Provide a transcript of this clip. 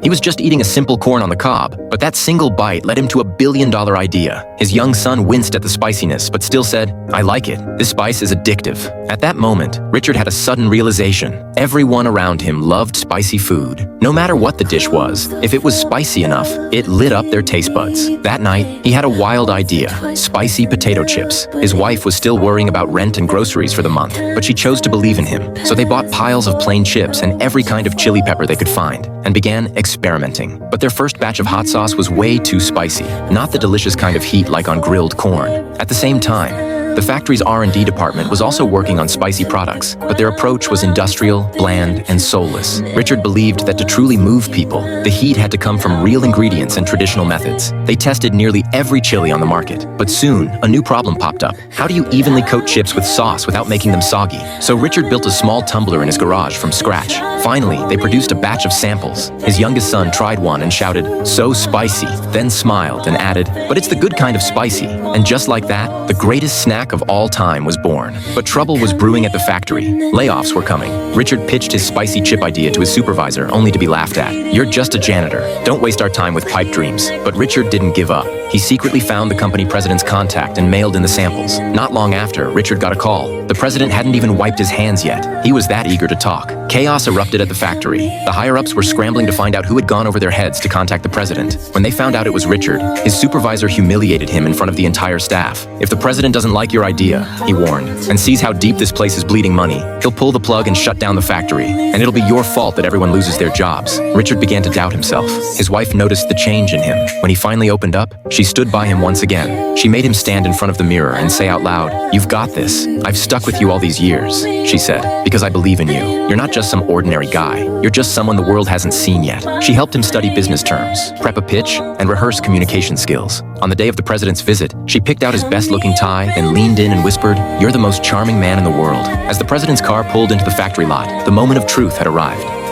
He was just eating a simple corn on the cob, but that single bite led him to a billion-dollar idea. His young son winced at the spiciness, but still said, "I like it. This spice is addictive." At that moment, Richard had a sudden realization. Everyone around him loved spicy food. No matter what the dish was, if it was spicy enough, it lit up their taste buds. That night, he had a wild idea: spicy potato chips. His wife was still worrying about rent and groceries for the month, but she chose to believe in him. So they bought piles of plain chips and every kind of chili pepper they could find, and began experimenting. But their first batch of hot sauce was way too spicy, not the delicious kind of heat like on grilled corn. At the same time, the factory's R&D department was also working on spicy products, but their approach was industrial, bland, and soulless. Richard believed that to truly move people, the heat had to come from real ingredients and traditional methods. They tested nearly every chili on the market, but soon a new problem popped up. How do you evenly coat chips with sauce without making them soggy? So Richard built a small tumbler in his garage from scratch. Finally, they produced a batch of samples. His youngest son tried one and shouted, "So spicy," then smiled and added, "But it's the good kind of spicy." And just like that, the greatest snack of all time was born. But trouble was brewing at the factory. Layoffs were coming. Richard pitched his spicy chip idea to his supervisor, only to be laughed at. "You're just a janitor. Don't waste our time with pipe dreams." But Richard didn't give up. He secretly found the company president's contact and mailed in the samples. Not long after, Richard got a call. The president hadn't even wiped his hands yet. He was that eager to talk. Chaos erupted at the factory. The higher-ups were scrambling to find out who had gone over their heads to contact the president. When they found out it was Richard, his supervisor humiliated him in front of the entire staff. "If the president doesn't like your idea," he warned, "and sees how deep this place is bleeding money, he'll pull the plug and shut down the factory. And it'll be your fault that everyone loses their jobs." Richard began to doubt himself. His wife noticed the change in him. When he finally opened up, she stood by him once again. She made him stand in front of the mirror and say out loud, "You've got this. I've stuck with you all these years," she said, "because I believe in you. You're not just some ordinary guy. You're just someone the world hasn't seen yet." She helped him study business terms, prep a pitch, and rehearse communication skills. On the day of the president's visit, she picked out his best-looking tie, then leaned in and whispered, "You're the most charming man in the world." As the president's car pulled into the factory lot, the moment of truth had arrived.